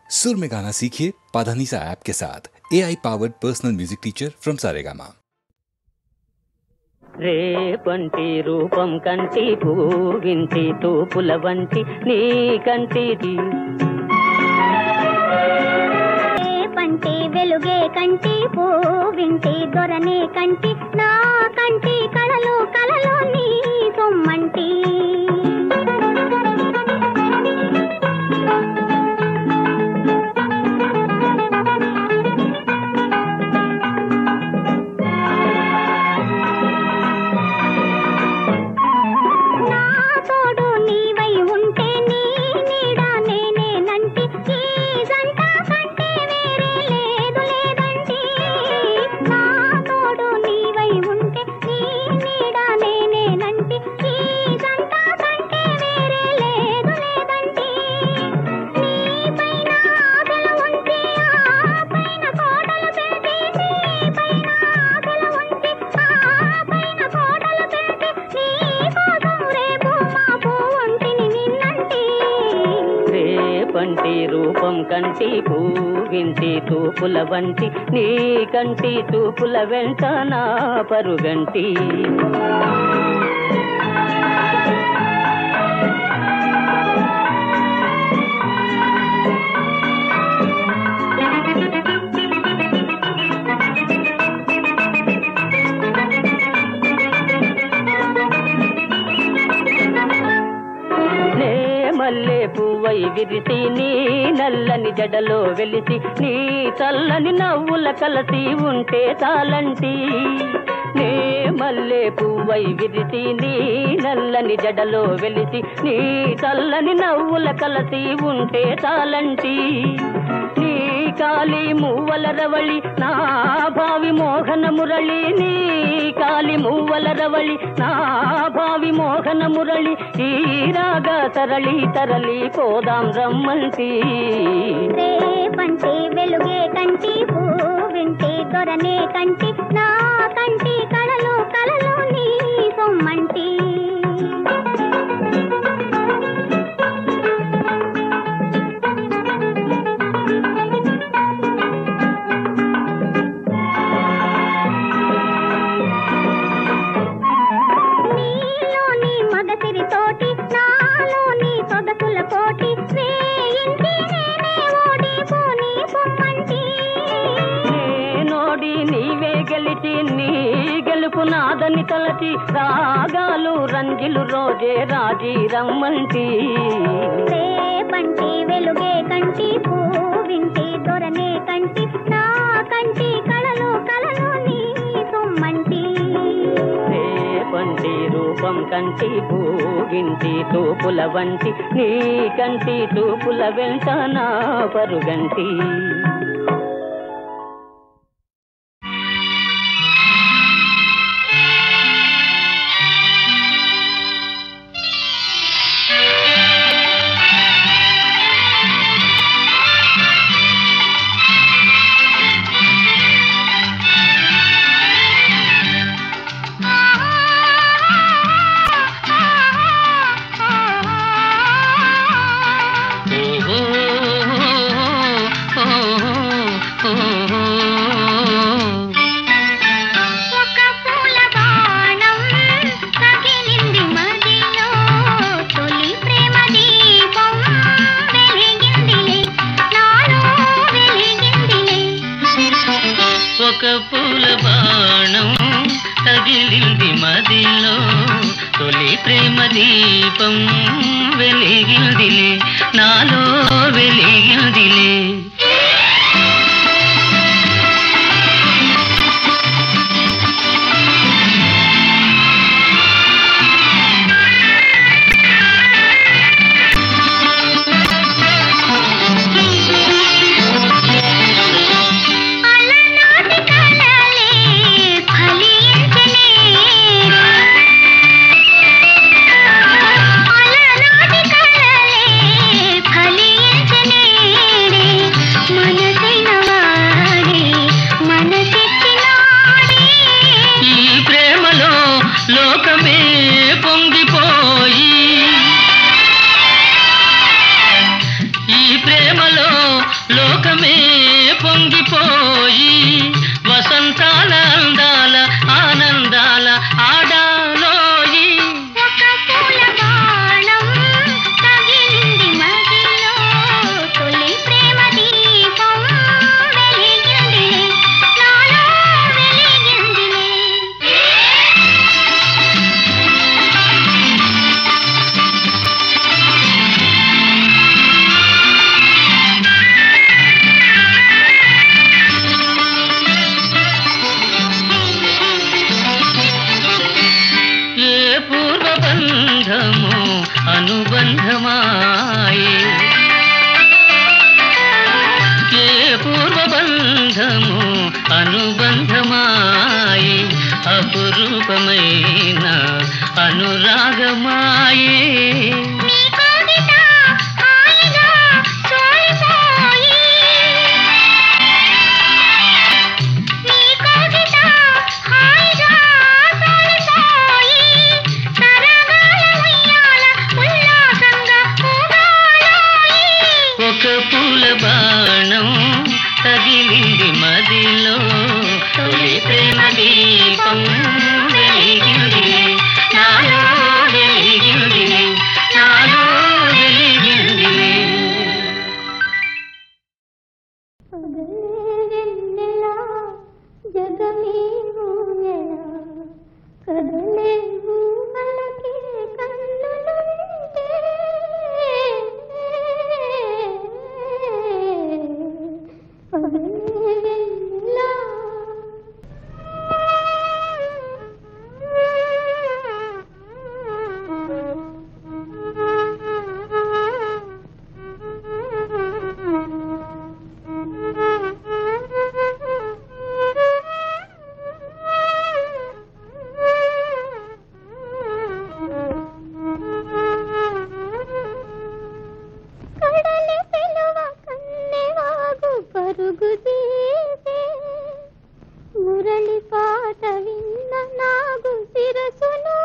सुर में गाना सीखिए पाधानीसा ऐप के साथ। AI powered personal music teacher from Saregama. రేపంటి రూపం కంటి పూవింటి తూపుల వంటి నీ కంటిది రేపంటి వెలుగే కంటి పూవింటి దొరనే కంటి నా కంటి కళలు కళలు నీ సొమ్మంటి రూపం కంటి పూవింటి తూపుల వంటి నీ కంటి తూపుల వెంట నా పరుగంటి మల్లె పువ్వై విరిసి నీ నల్లని జడలో వెలిసి నీ చల్లని నవ్వుల కలసి ఉంటే చాలంటి నే మల్లె పువ్వై విరిసి నీ నల్లని జడలో వెలిసి నీ చల్లని నవ్వుల కలసి ఉంటే చాలంటి నీ కాలి మువ్వల రవళి నా భావి మోహన మురళి నీ కాలి మువ్వల రవళి నా భావి మోహన మురళి ఈ రాగ తరళి తరలి పోదాం రమ్మంటి రేపంటి వెలుగే కంటి పూవింటి దొరనే కంటి నా కంటి కళలు కళలు నీ సొమ్మంటి నీ గెలుపు నాదని తలచి రాగాలు రంజిలు రోజే రాజీ రమ్మంటి రేపంటి వెలుగే కంటి పూవింటి దొరనే కంటి నా కంటి కళలు కళలు నీ సొమ్మంటి రేపంటి రూపం కంటి పూవింటి తూపుల వంటి నీ కంటి తూపుల వెంట నా పరుగంటి ఒక పూల బాణం తగిలింది మదిలో తొలి ప్రేమ దీపం వెలిగిందిలే నాలో వెలిగిందిలే ఫలించనే లోకమే పొంగిపోయి వసంతాల అందాల ఆనందాల ఆడాలోయి ఒక పూల బాణం తగిలింది మదిలో తొలి ప్రేమ దీపం వెలిగిందిలే నాలో వెలిగిందిలే ఏ పూర్వబంధము అనుబంధమాయే ఏ పూర్వబంధము అనుబంధమాయే అపురూపమైన అనురాగమాయే నీ కోగిట హాయిగా సోలిపోయి నీ కోగిట హాయిగా సోలిపోయి సరగాల ఉయ్యాల ఉల్లాసంగా ఊగాలోయి ఒక పూల బాణం తగిలింది మదిలో తొలి ప్రేమ దీపం వెలిగింది నాలో వెలిగింది నాలో వెలిగింది వెన్నెలా జగమే ఊయలా కదలే ఊహలకే కన్నులుంటే పగలే వెన్నెలా కడలి పిలువ కన్నెవాగు పరుగు తీసే మురళి పాట విన్న నాగు శిరసును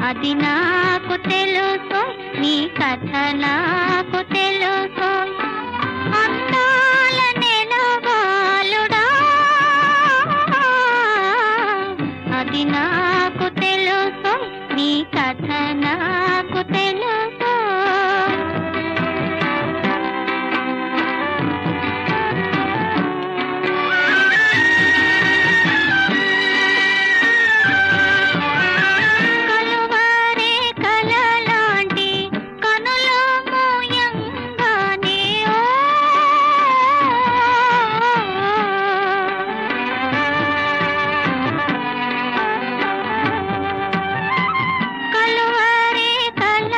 అది నాకు తెలుసు నీ కథ నాకు తెలుసు అందాల నెలవాలుడా అది నాకు తెలుసు నీ కథ నాకు తెలుసు కలువరే కలలాంటి కనుల మోయంగానే ఓ కలువరే కల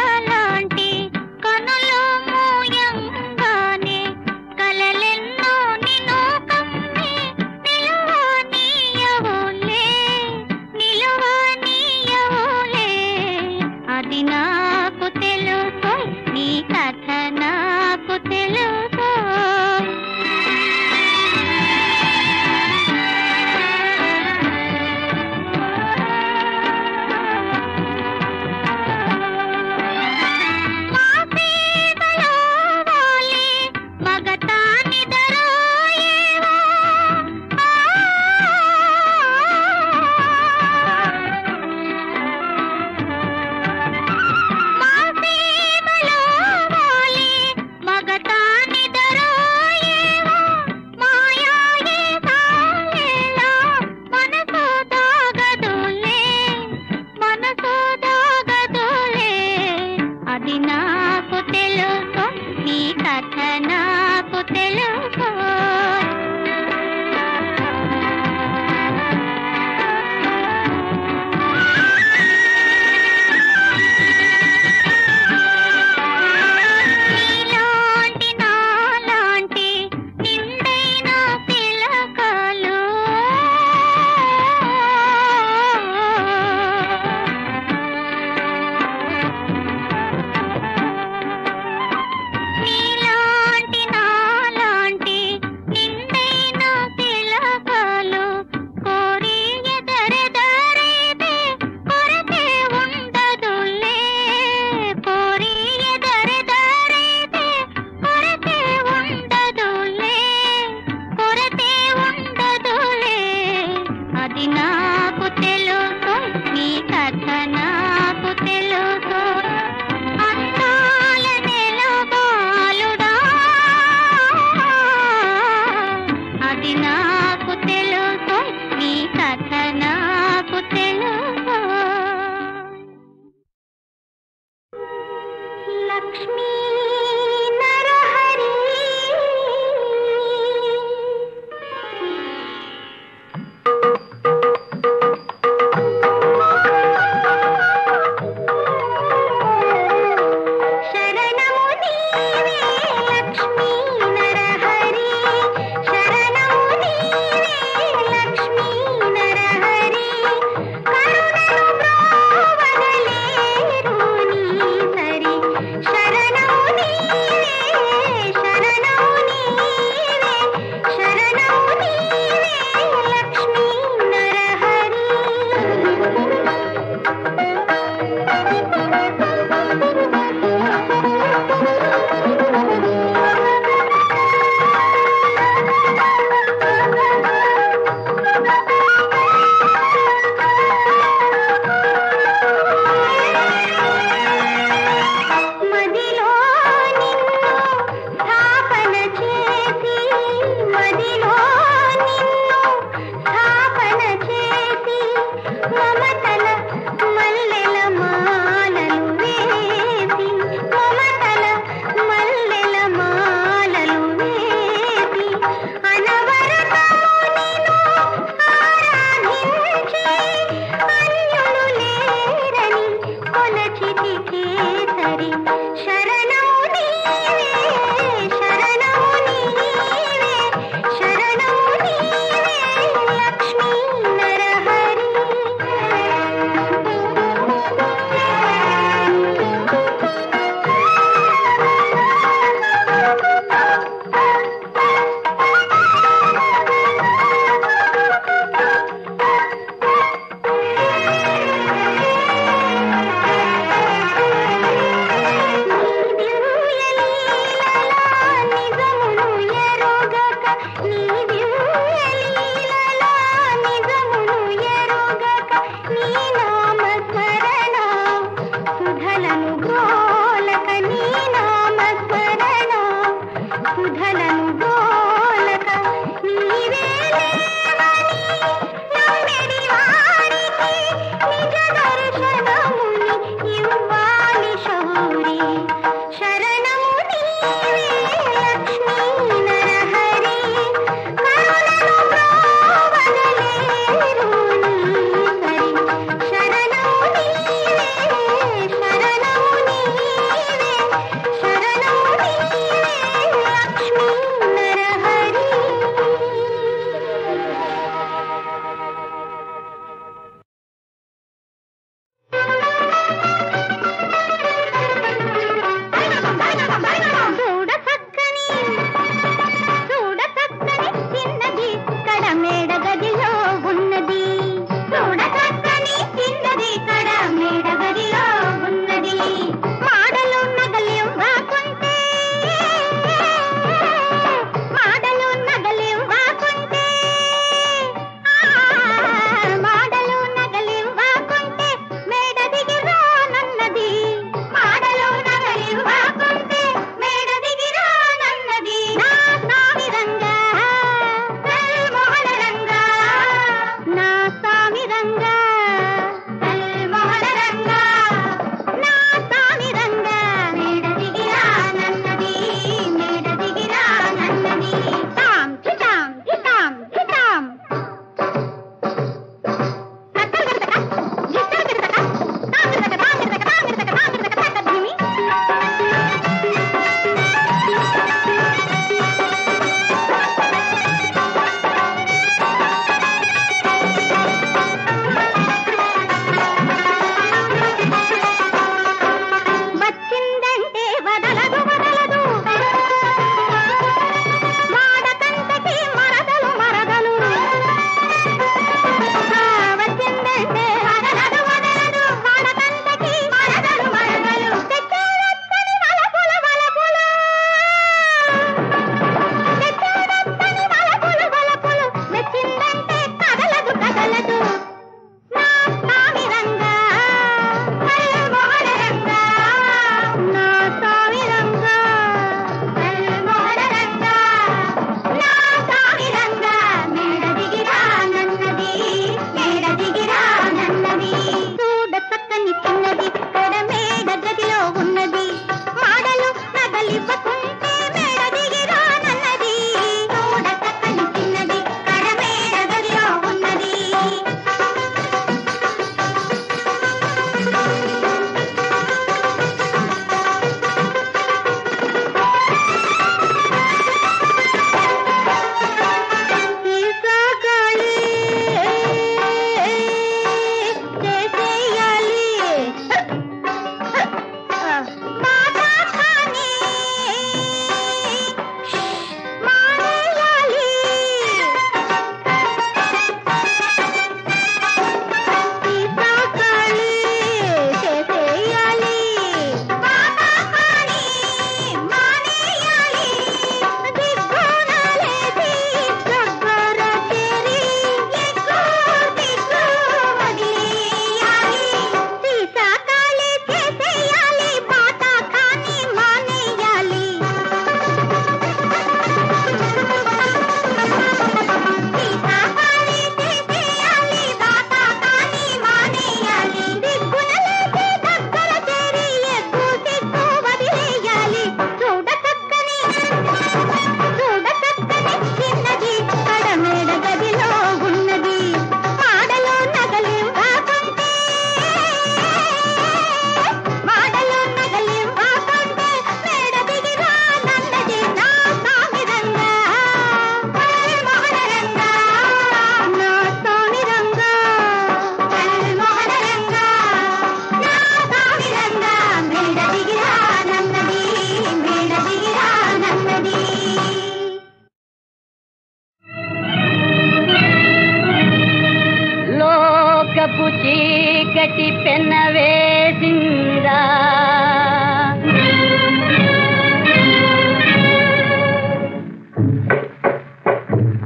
చీకటి పెనవేసిందా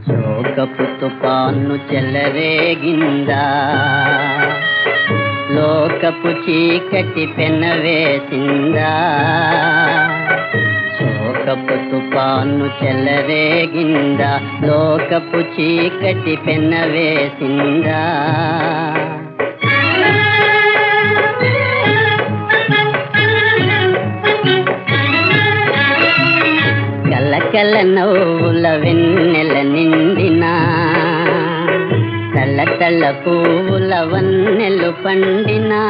శోకపు తుఫాను చెలరేగిందా లోకపు చీకటి పెనవేసిందా శోకపు తుఫాను చెలరేగిందా లోకపు చీకటి పెనవేసిందా కలకల నవ్వుల వెన్నెల నిండినా తల పువ్వుల వన్నెలు పండినా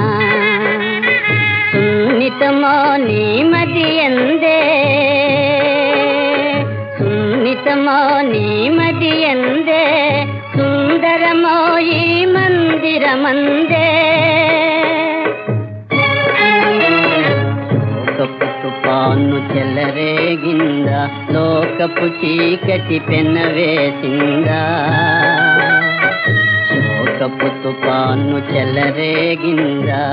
సున్నితమో నీ మది ఎందే సున్నితమో నీ మది ఎందే సుందరమో ఈ మందిరమందే లోకపు తుఫాను చెలరేగిందా లోకపు చీకటి పెనవేసిందా శోకపు తుఫాను చెలరేగిందా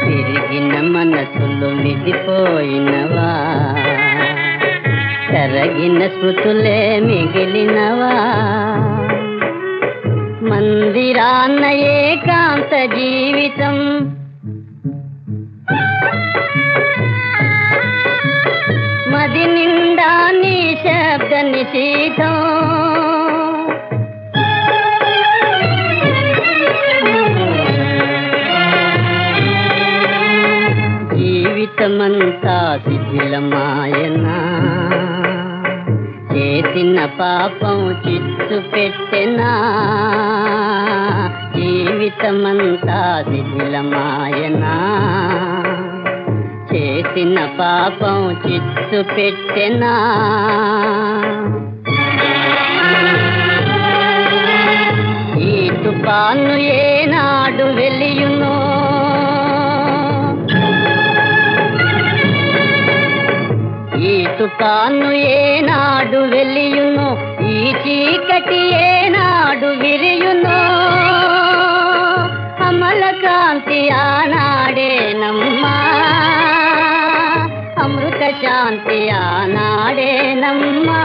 తిరిగిన మనసులు మిగిపోయినవా కరగిన స్మృతులే మిగిలినవా మందిరాన్న ఏకాంత జీవితం మది నిండా నీ శబ్ద నిషేధం జీవితమంతా శిథిలమాయనా చేసిన పాపం చిత్తు పెట్టెనా జీవితమంతా శిథిలమాయనా చేసిన పాపం చిత్తు పెట్టెనా ఈ తుఫాను ఏనాడు వెలియునో ఈ తుఫాను ఏనాడు వెలియునో ఈ చీకటి ఏనాడు విరియునో అమల కాంతి ఆనాడేనమ్మా అమృత శాంతి ఆనాడేనమ్మా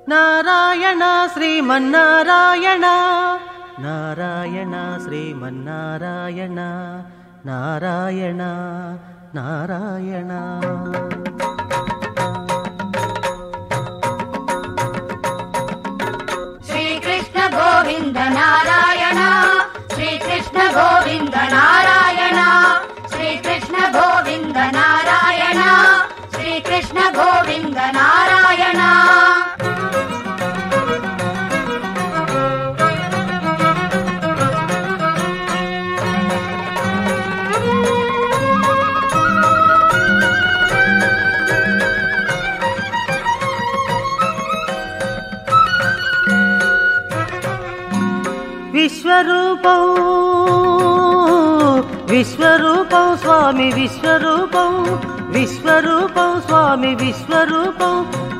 నారాయణ శ్రీమన్నారాయణ నారాయణ శ్రీమన్నారాయణ నారాయణ నారాయణ శ్రీకృష్ణ గోవింద నారాయణ శ్రీకృష్ణ గోవింద నారాయణ శ్రీకృష్ణ గోవింద నారాయణ శ్రీకృష్ణ గోవింద నారాయణ విశ్వరూపం విశ్వరూపం స్వామి విశ్వరూపం విశ్వరూపం స్వామి విశ్వరూపం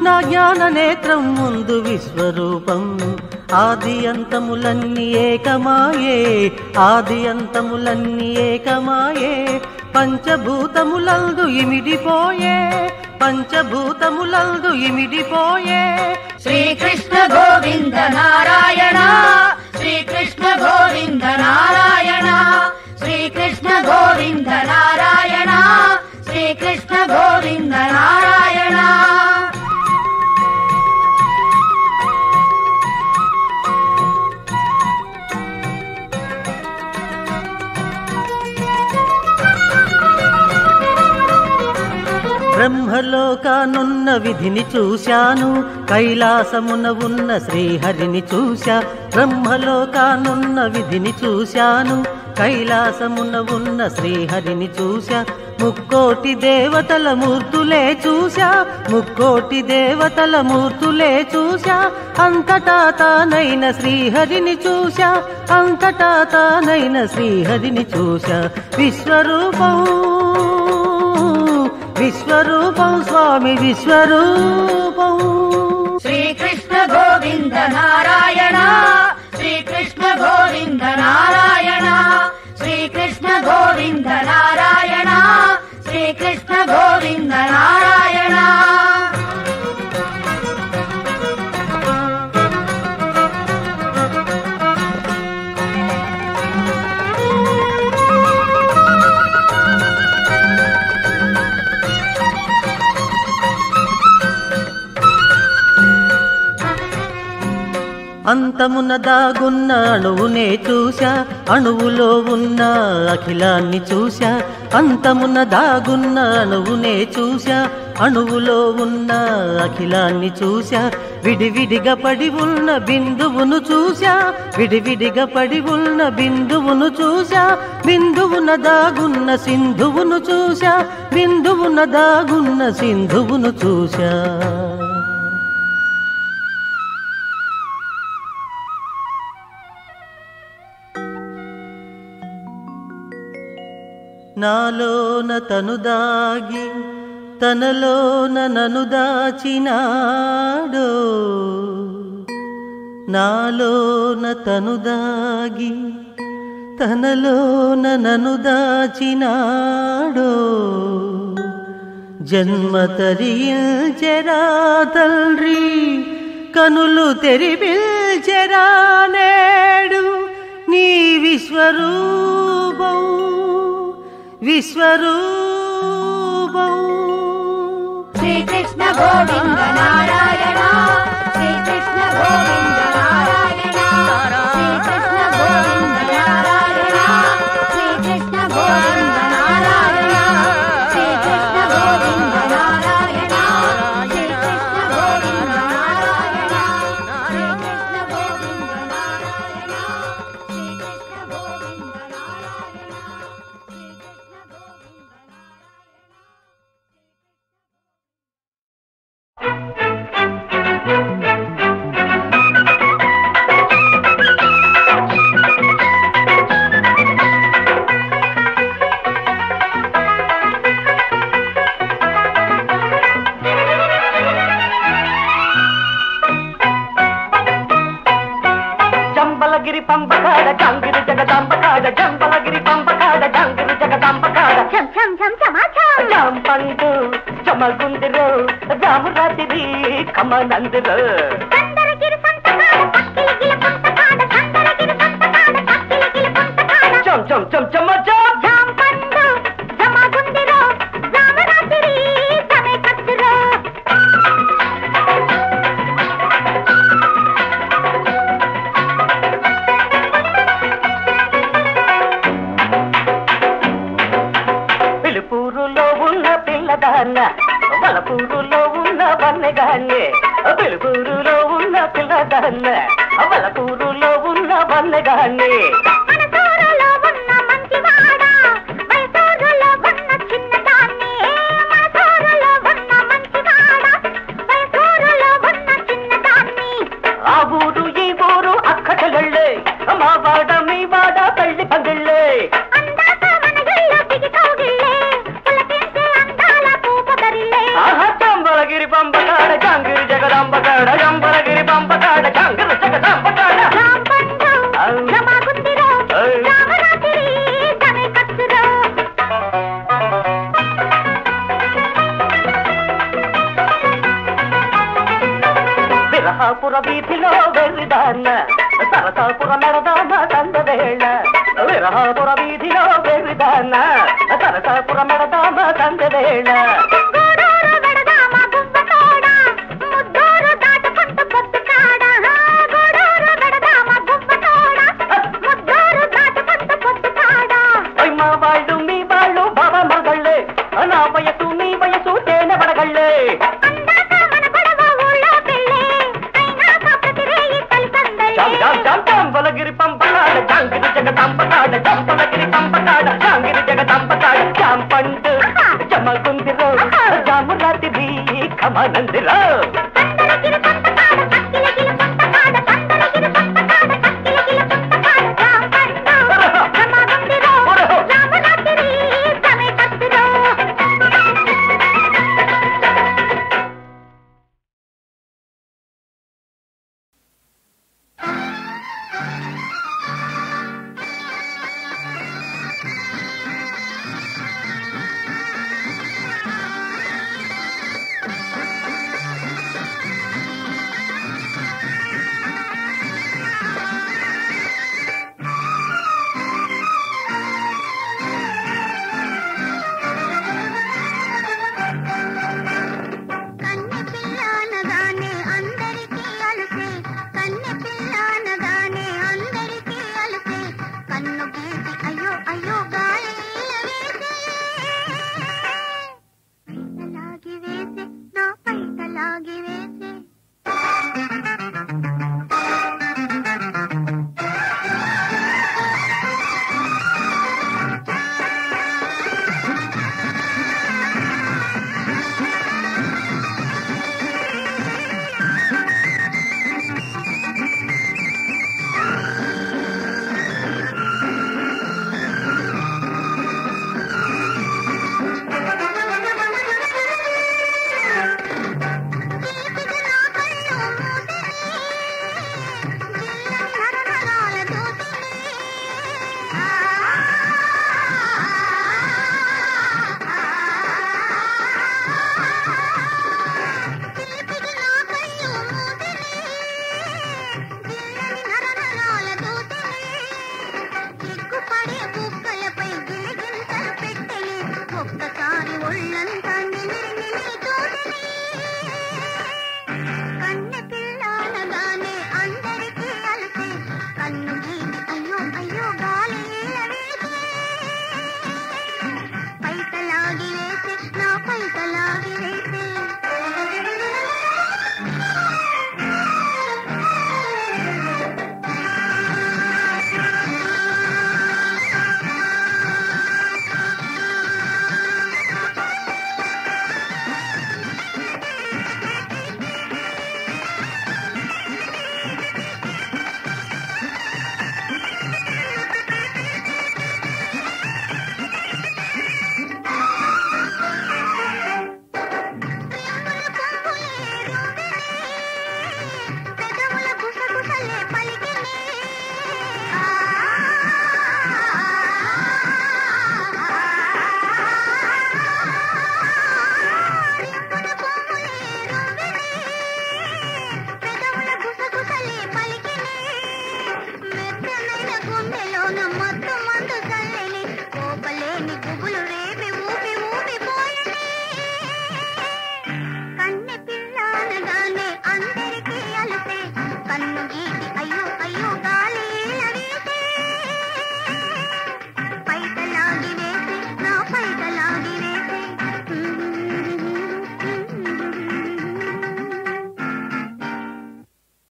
నా జ్ఞాన నేత్రం ముందు విశ్వరూపం ఆది అంతములన్నీ ఏకమాయే ఆది అంతములన్నీ ఏకమాయే పంచభూతములందు ఇమిడిపోయే పంచభూతములందు ఇమిడిపోయే శ్రీకృష్ణ గోవింద నారాయణ శ్రీకృష్ణ గోవింద నారాయణ శ్రీకృష్ణ గోవింద నారాయణ శ్రీకృష్ణ గోవింద నారాయణ బ్రహ్మలోకానున్న విధిని చూశాను కైలాసమున ఉన్న శ్రీహరిని చూశా బ్రహ్మలోకానున్న విధిని చూశాను కైలాసమున ఉన్న శ్రీహరిని చూశా ముక్కోటి దేవతల మూర్తులే చూశా, ముక్కోటి దేవతల మూర్తులే చూశా, అంతటా తానైన శ్రీహరిని చూశా, అంతటా తానైన శ్రీహరిని చూశా. విశ్వరూపం విశ్వరూపం స్వామి విశ్వరూపం. శ్రీకృష్ణ గోవింద నారాయణ, శ్రీకృష్ణ గోవింద నారాయణ, శ్రీకృష్ణ గోవింద నారాయణ, శ్రీకృష్ణ గోవింద నారాయణ. అంతమున దాగున్న అణువునే చూశా, అణువులో ఉన్న అఖిలాన్ని చూశా, అంతమున దాగున్న అణువునే చూశా, అణువులో ఉన్న అఖిలాన్ని చూశా. విడివిడిగా పడి ఉన్న బిందువును చూశా, విడివిడిగా పడి ఉన్న బిందువును చూశా, బిందువున దాగున్న సింధువును చూశా, బిందువున దాగున్న సింధువును చూశా. నాలోన తను దాగి తనలోన నను దాచినాడో, నాలోన తను దాగి తనలోన నను దాచినాడో. జన్మ తరించెరా తల్లి కనులు తెరిపిల్చెరా నేడు నీ విశ్వరూపం విశ్వరూపం. శ్రీకృష్ణ గోవింద నారాయణ, శ్రీకృష్ణ గోవింద నారాయణ, శ్రీకృష్ణ గోవింద నారాయణ, శ్రీకృష్ణ గోవింద నారాయణ, శ్రీకృష్ణ గోవింద నారాయణ, శ్రీకృష్ణ గోవింద నారాయణ, శ్రీకృష్ణ గోవింద నారాయణ, శ్రీకృష్ణ గోవింద జంబలగిరి పంపకాడ జంగిరి జగదాంబకాడ, జంబలగిరి పంపకాడ జంగిరి జగదాంబకాడ. జాంపండు జమగుందిరో జామురాతిరి కమనందిరో. చం చం చం చమ చం. పిలుపూరులో ఉన్న పిల్లదాన్న, వలపూరులో ఉన్న వన్నెగాన్ని. పిలుపూరులో ఉన్న పిల్లదాన్న, వలపూరులో ఉన్న వన్నెగాన్ని. ఆ ఊరు ఈ ఊరు అక్కడలే, మా వాడ మీ వాడ తల్లి పందిళ్ళే. జంబలగిరి పంపకాడ జంగిరి జగదాంబకాడ, జంబలగిరి పంపకాడ జంగిరి జగదాంబకాడ. విరహాపుర వీధిలో వెర్రిదాన్న, సరసాపుర మెరదాన తందవేళ. విరహాపుర వీధిలో వెర్రిదాన్న, సరసాపుర మెరదాన తందవేళ. మా వాళ్ళు మీ వాళ్ళు బాబా మగళ్ళే, నా వయసు నీ వయసు తేనె పడగళ్ళే. జంబలగిరి పంపకాడ జంగిరి జగదాంబకాడ, జంబలగిరి పంపకాడ జంగిరి జగదాంబకాడ. జాంపండు రాము రాత్రి కమానందిరా